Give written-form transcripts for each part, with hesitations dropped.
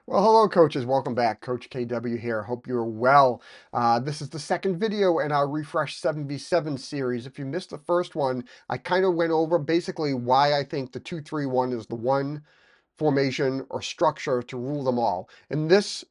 Well, hello, coaches. Welcome back. Coach KW here. Hope you're well. This is the second video in our Refresh 7v7 series. If you missed the first one, I kind of went over basically why I think the 2-3-1 is the one formation or structure to rule them all. In this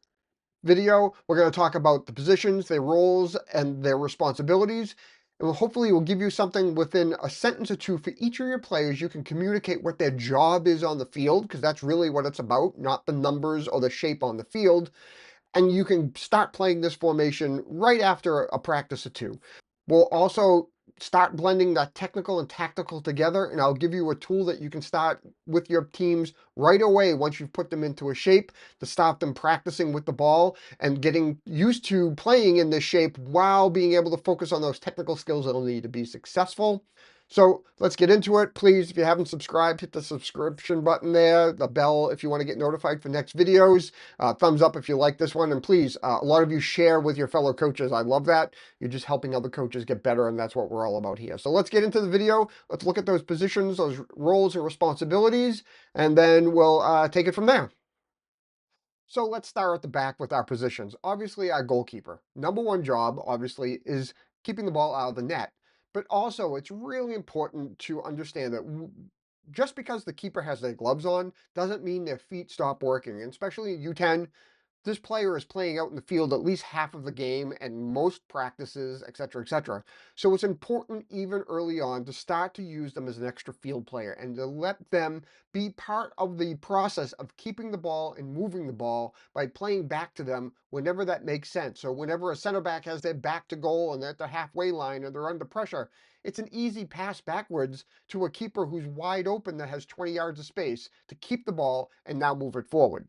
video, we're going to talk about the positions, their roles, and their responsibilities. And hopefully we'll give you something within a sentence or two for each of your players. You can communicate what their job is on the field, because that's really what it's about, not the numbers or the shape on the field. And you can start playing this formation right after a practice or two. We'll also start blending that technical and tactical together, and I'll give you a tool that you can start with your teams right away once you've put them into a shape to stop them practicing with the ball and getting used to playing in this shape while being able to focus on those technical skills that'll need to be successful. So let's get into it. Please, if you haven't subscribed, hit the subscription button there, the bell if you want to get notified for next videos. Thumbs up if you like this one, and please, a lot of you share with your fellow coaches. I love that. You're just helping other coaches get better, and that's what we're all about here. So let's get into the video. Let's look at those positions, those roles and responsibilities, and then we'll take it from there. So let's start at the back with our positions. Obviously, our goalkeeper. Number one job, obviously, is keeping the ball out of the net. But also, it's really important to understand that just because the keeper has their gloves on doesn't mean their feet stop working. And especially U10, this player is playing out in the field at least half of the game and most practices, etc., etc. So it's important even early on to start to use them as an extra field player and to let them be part of the process of keeping the ball and moving the ball by playing back to them whenever that makes sense. So whenever a center back has their back to goal and they're at the halfway line and they're under pressure, it's an easy pass backwards to a keeper who's wide open that has 20 yards of space to keep the ball and now move it forward.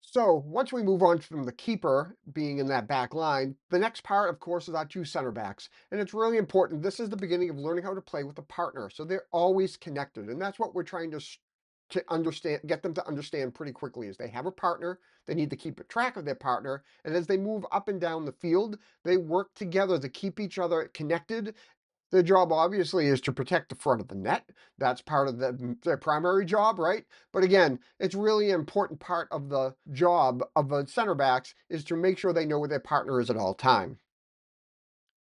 So once we move on from the keeper being in that back line, the next part, of course, is our two center backs. And it's really important. This is the beginning of learning how to play with a partner. So they're always connected. And that's what we're trying to understand, get them to understand pretty quickly is they have a partner. They need to keep track of their partner. And as they move up and down the field, they work together to keep each other connected. Their job obviously is to protect the front of the net. That's part of their primary job, right? But again, it's really an important part of the job of the center backs is to make sure they know where their partner is at all time.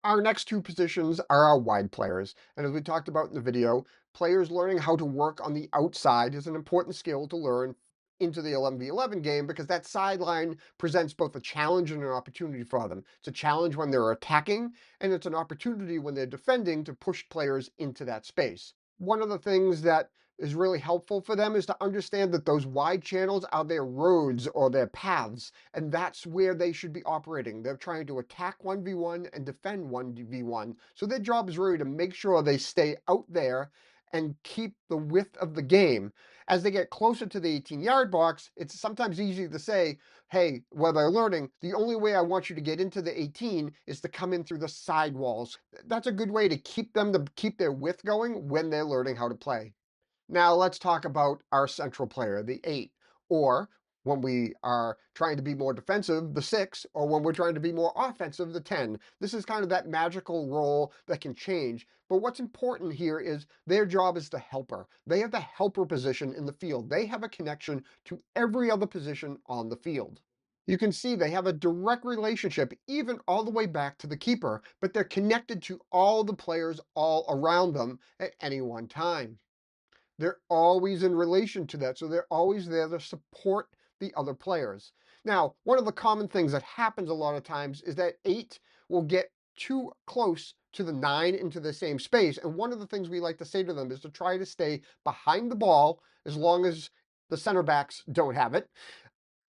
Our next two positions are our wide players. And as we talked about in the video, players learning how to work on the outside is an important skill to learn into the 11v11 game because that sideline presents both a challenge and an opportunity for them. It's a challenge when they're attacking, and it's an opportunity when they're defending to push players into that space. One of the things that is really helpful for them is to understand that those wide channels are their roads or their paths, and that's where they should be operating. They're trying to attack 1v1 and defend 1v1. So their job is really to make sure they stay out there and keep the width of the game. As they get closer to the 18-yard box, it's sometimes easy to say, hey, while they're learning, the only way I want you to get into the 18 is to come in through the side walls. That's a good way to keep their width going when they're learning how to play. Now let's talk about our central player, the 8, or when we are trying to be more defensive, the 6, or when we're trying to be more offensive, the 10. This is kind of that magical role that can change. But what's important here is their job is the helper. They have the helper position in the field. They have a connection to every other position on the field. You can see they have a direct relationship, even all the way back to the keeper, but they're connected to all the players all around them at any one time. They're always in relation to that, so they're always there to support the other players. Now, one of the common things that happens a lot of times is that 8 will get too close to the 9 into the same space, and one of the things we like to say to them is to try to stay behind the ball as long as the center backs don't have it,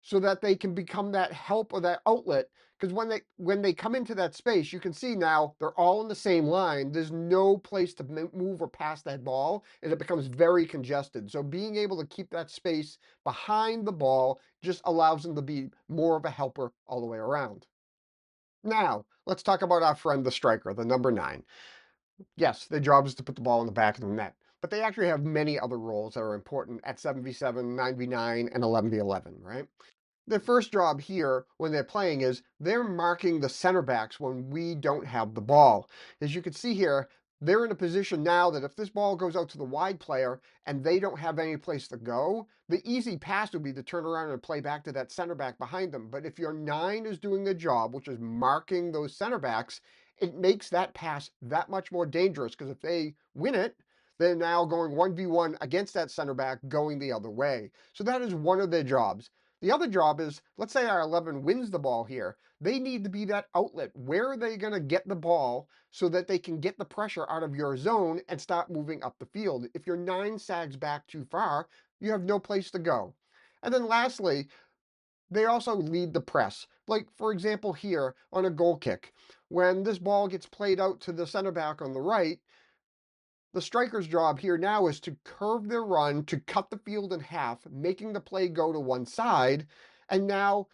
so that they can become that help or that outlet. Because when they come into that space, you can see now they're all in the same line. There's no place to move or pass that ball, and it becomes very congested. So being able to keep that space behind the ball just allows them to be more of a helper all the way around. Now, let's talk about our friend the striker, the number 9. Yes, their job is to put the ball in the back of the net, but they actually have many other roles that are important at 7v7, 9v9, and 11v11, right? Their first job here when they're playing is they're marking the center backs when we don't have the ball. As you can see here, they're in a position now that if this ball goes out to the wide player and they don't have any place to go, the easy pass would be to turn around and play back to that center back behind them. But if your nine is doing the job, which is marking those center backs, it makes that pass that much more dangerous because if they win it, they're now going 1v1 against that center back going the other way. So that is one of their jobs. The other job is, let's say our 11 wins the ball here. They need to be that outlet. Where are they going to get the ball so that they can get the pressure out of your zone and start moving up the field? If your nine sags back too far, you have no place to go. And then lastly, they also lead the press. Like, for example, here on a goal kick, when this ball gets played out to the center back on the right, the striker's job here now is to curve their run to cut the field in half, making the play go to one side. And now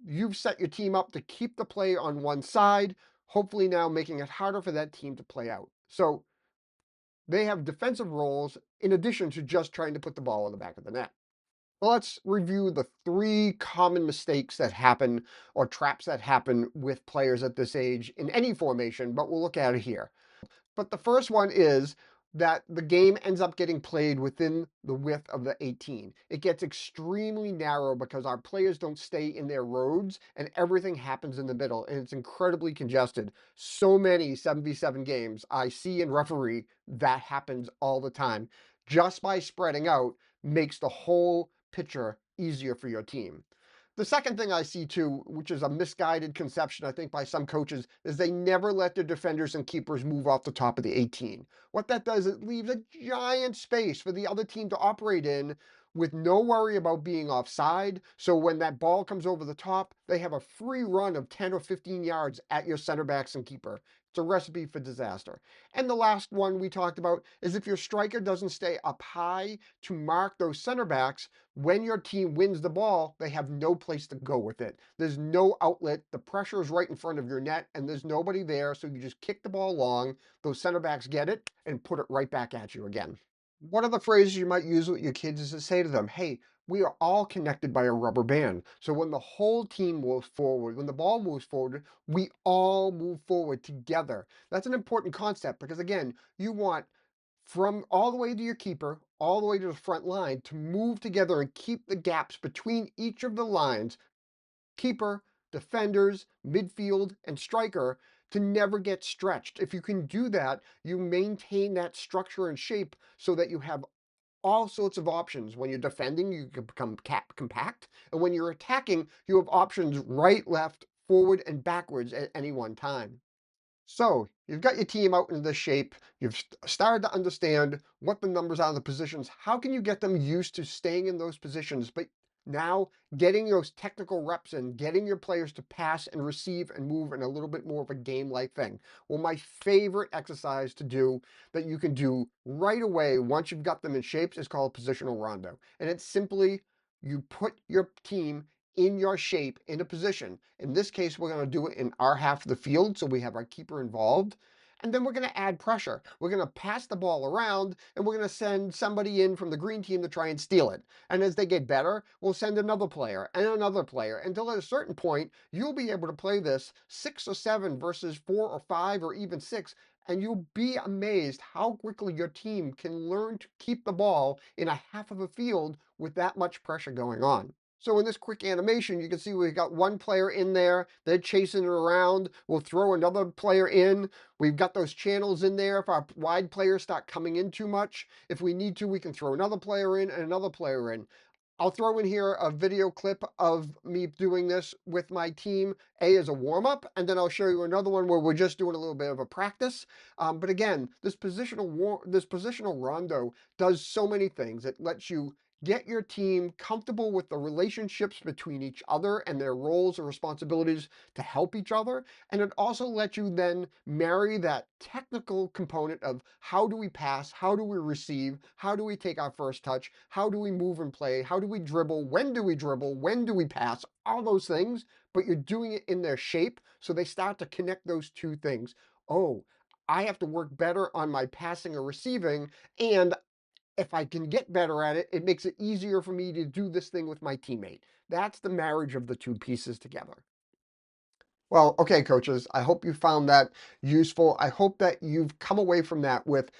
you've set your team up to keep the play on one side, hopefully now making it harder for that team to play out. So they have defensive roles in addition to just trying to put the ball in the back of the net. Well, let's review the three common mistakes that happen or traps that happen with players at this age in any formation, but we'll look at it here. But the first one is that the game ends up getting played within the width of the 18. It gets extremely narrow because our players don't stay in their roads and everything happens in the middle and it's incredibly congested. So many 7v7 games I see in referee that happens all the time. Just by spreading out makes the whole picture easier for your team. The second thing I see too, which is a misguided conception, I think, by some coaches, is they never let their defenders and keepers move off the top of the 18. What that does, it leaves a giant space for the other team to operate in with no worry about being offside. So when that ball comes over the top, they have a free run of 10 or 15 yards at your center backs and keeper. It's a recipe for disaster. And the last one we talked about is if your striker doesn't stay up high to mark those center backs, when your team wins the ball, they have no place to go with it. There's no outlet. The pressure is right in front of your net, and there's nobody there. So you just kick the ball long. Those center backs get it and put it right back at you again. One of the phrases you might use with your kids is to say to them, hey, we are all connected by a rubber band. So when the whole team moves forward, when the ball moves forward, we all move forward together. That's an important concept because, again, you want from all the way to your keeper, all the way to the front line to move together and keep the gaps between each of the lines, keeper, defenders, midfield, and striker, to never get stretched. If you can do that, you maintain that structure and shape so that you have all sorts of options. When you're defending, you can become compact, and when you're attacking, you have options right, left, forward, and backwards at any one time. So you've got your team out in this shape. You've started to understand what the numbers are, the positions. How can you get them used to staying in those positions? But now getting those technical reps in, getting your players to pass and receive and move in a little bit more of a game-like thing. Well, my favorite exercise to do that you can do right away once you've got them in shapes is called positional rondo. And it's simply you put your team in your shape in a position. In this case, we're going to do it in our half of the field, so we have our keeper involved. And then we're going to add pressure. We're going to pass the ball around, and we're going to send somebody in from the green team to try and steal it. And as they get better, we'll send another player and another player until at a certain point, you'll be able to play this 6 or 7 versus 4 or 5 or even 6. And you'll be amazed how quickly your team can learn to keep the ball in a half of a field with that much pressure going on. So in this quick animation, you can see we've got one player in there. They're chasing it around. We'll throw another player in. We've got those channels in there if our wide players start coming in too much. If we need to, we can throw another player in and another player in. I'll throw in here a video clip of me doing this with my team, as a warm-up, and then I'll show you another one where we're just doing a little bit of a practice. But again, this positional rondo does so many things. It lets you get your team comfortable with the relationships between each other and their roles and responsibilities to help each other. And it also lets you then marry that technical component of how do we pass, how do we receive, how do we take our first touch, how do we move and play, how do we dribble, when do we pass, all those things, but you're doing it in their shape. So they start to connect those two things. Oh, I have to work better on my passing or receiving, and if I can get better at it, it makes it easier for me to do this thing with my teammate. That's the marriage of the two pieces together. Well, okay, coaches, I hope you found that useful. I hope that you've come away from that with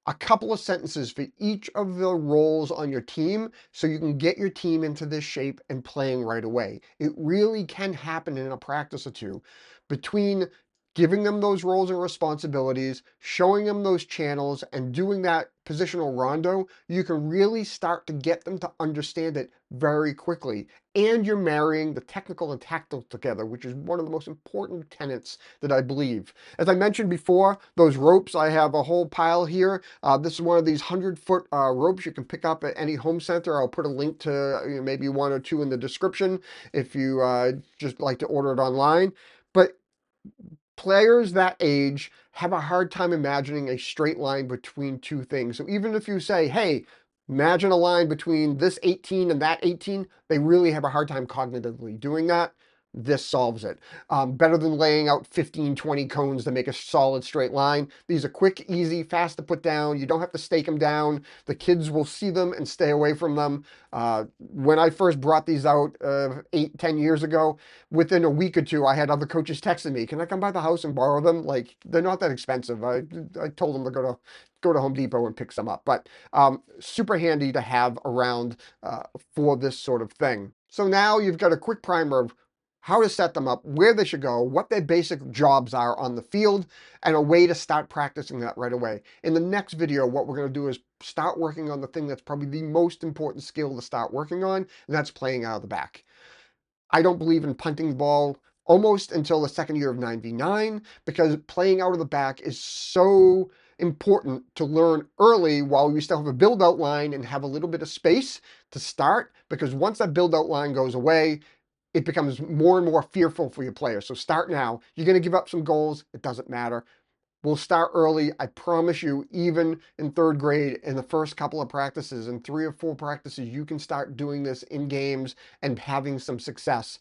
a couple of sentences for each of the roles on your team so you can get your team into this shape and playing right away. It really can happen in a practice or two between giving them those roles and responsibilities, showing them those channels, and doing that positional rondo. You can really start to get them to understand it very quickly. And you're marrying the technical and tactical together, which is one of the most important tenets that I believe. As I mentioned before, those ropes, I have a whole pile here. This is one of these 100-foot ropes you can pick up at any home center. I'll put a link to maybe one or two in the description if you just like to order it online. But players that age have a hard time imagining a straight line between two things. So even if you say, hey, imagine a line between this 18 and that 18, they really have a hard time cognitively doing that. This solves it. Better than laying out 15, 20 cones to make a solid straight line. These are quick, easy, fast to put down. You don't have to stake them down. The kids will see them and stay away from them. When I first brought these out 8, 10 years ago, within a week or two, I had other coaches texting me, "Can I come by the house and borrow them?" Like, they're not that expensive. I told them to go to Home Depot and pick some up, but super handy to have around for this sort of thing. So now you've got a quick primer of how to set them up, where they should go, what their basic jobs are on the field, and a way to start practicing that right away. In the next video, what we're going to do is start working on the thing that's probably the most important skill to start working on, and that's playing out of the back. I don't believe in punting the ball almost until the second year of 9v9 because playing out of the back is so important to learn early while you still have a build out line and have a little bit of space to start, because once that build out line goes away, it becomes more and more fearful for your players. So start now. You're going to give up some goals. It doesn't matter. We'll start early. I promise you, even in third grade, in the first couple of practices, in 3 or 4 practices, you can start doing this in games and having some success.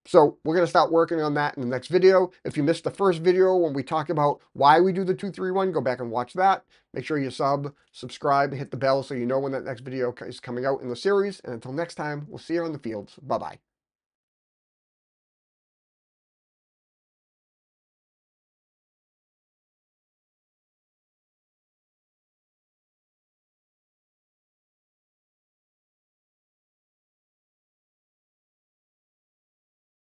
So we're going to start working on that in the next video. If you missed the first video when we talk about why we do the 2-3-1, go back and watch that. Make sure you subscribe, and hit the bell so you know when that next video is coming out in the series. And until next time, we'll see you on the fields. Bye-bye.